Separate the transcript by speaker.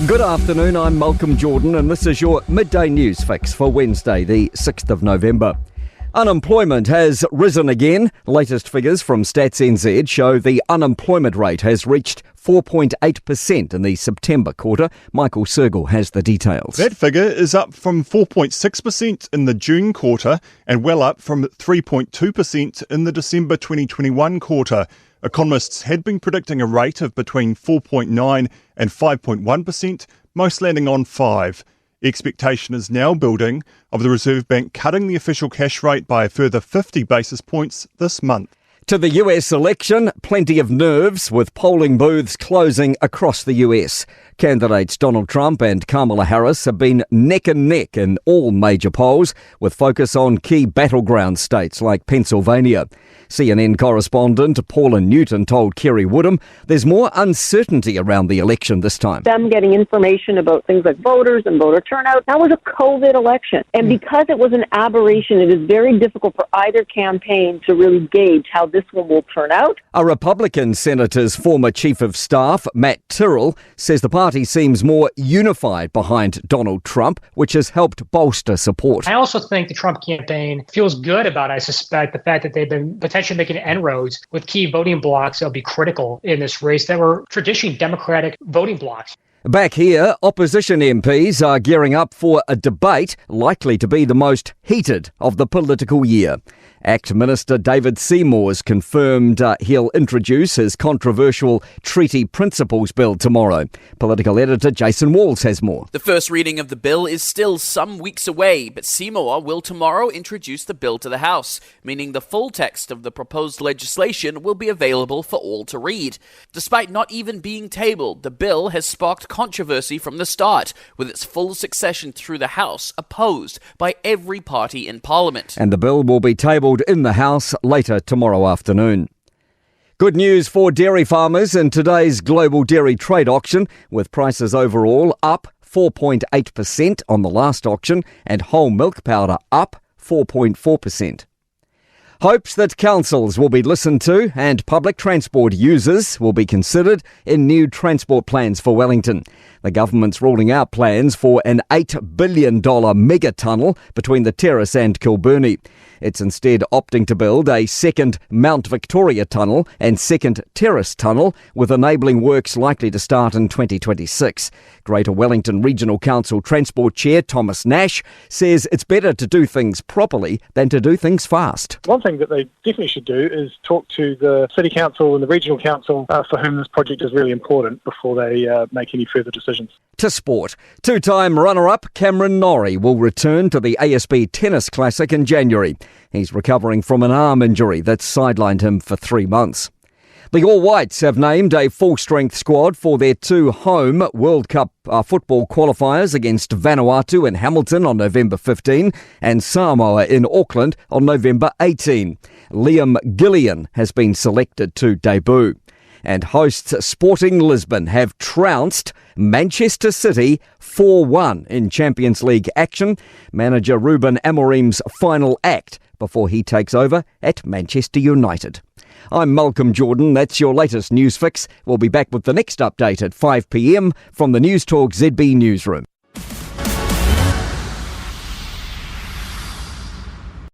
Speaker 1: Good afternoon, I'm Malcolm Jordan and this is your Midday News Fix for Wednesday, the 6th of November. Unemployment has risen again. Latest figures from Stats NZ show the unemployment rate has reached 4.8% in the September quarter. Michael Sergel has the details.
Speaker 2: That figure is up from 4.6% in the June quarter and well up from 3.2% in the December 2021 quarter. Economists had been predicting a rate of between 4.9 and 5.1%, most landing on 5. Expectation is now building of the Reserve Bank cutting the official cash rate by a further 50 basis points this month.
Speaker 1: To the US election, plenty of nerves with polling booths closing across the US. Candidates Donald Trump and Kamala Harris have been neck and neck in all major polls, with focus on key battleground states like Pennsylvania. CNN correspondent Paula Newton told Kerry Woodham there's more uncertainty around the election this time.
Speaker 3: Them getting information about things like voters and voter turnout. That was a COVID election. And because it was an aberration, it is very difficult for either campaign to really gauge how this one will turn out.
Speaker 1: A Republican senator's former chief of staff, Matt Turell, says the party seems more unified behind Donald Trump, which has helped bolster support.
Speaker 4: I also think the Trump campaign feels good about, I suspect, the fact that they've been potentially making inroads with key voting blocs that will be critical in this race that were traditionally Democratic voting blocs.
Speaker 1: Back here, opposition MPs are gearing up for a debate likely to be the most heated of the political year. ACT Minister David Seymour has confirmed he'll introduce his controversial Treaty Principles Bill tomorrow. Political editor Jason Walls has more.
Speaker 5: The first reading of the bill is still some weeks away, but Seymour will tomorrow introduce the bill to the House, meaning the full text of the proposed legislation will be available for all to read. Despite not even being tabled, the bill has sparked controversy from the start, with its full succession through the House opposed by every party in Parliament.
Speaker 1: And the bill will be tabled in the House later tomorrow afternoon. Good news for dairy farmers in today's global dairy trade auction, with prices overall up 4.8% on the last auction and whole milk powder up 4.4%. Hopes that councils will be listened to and public transport users will be considered in new transport plans for Wellington. The government's ruling out plans for an $8 billion mega tunnel between the Terrace and Kilburnie. It's instead opting to build a second Mount Victoria tunnel and second Terrace tunnel, with enabling works likely to start in 2026. Greater Wellington Regional Council Transport Chair Thomas Nash says it's better to do things properly than to do things fast.
Speaker 6: One thing that they definitely should do is talk to the City Council and the Regional Council for whom this project is really important before they make any further decisions.
Speaker 1: To sport. Two-time runner-up Cameron Norrie will return to the ASB Tennis Classic in January. He's recovering from an arm injury that sidelined him for 3 months. The All Whites have named a full-strength squad for their two home World Cup football qualifiers against Vanuatu in Hamilton on November 15 and Samoa in Auckland on November 18. Liam Gillian has been selected to debut. And hosts Sporting Lisbon have trounced Manchester City 4-1 in Champions League action. Manager Ruben Amorim's final act before he takes over at Manchester United. I'm Malcolm Jordan. That's your latest news fix. We'll be back with the next update at 5 p.m. from the Newstalk ZB newsroom.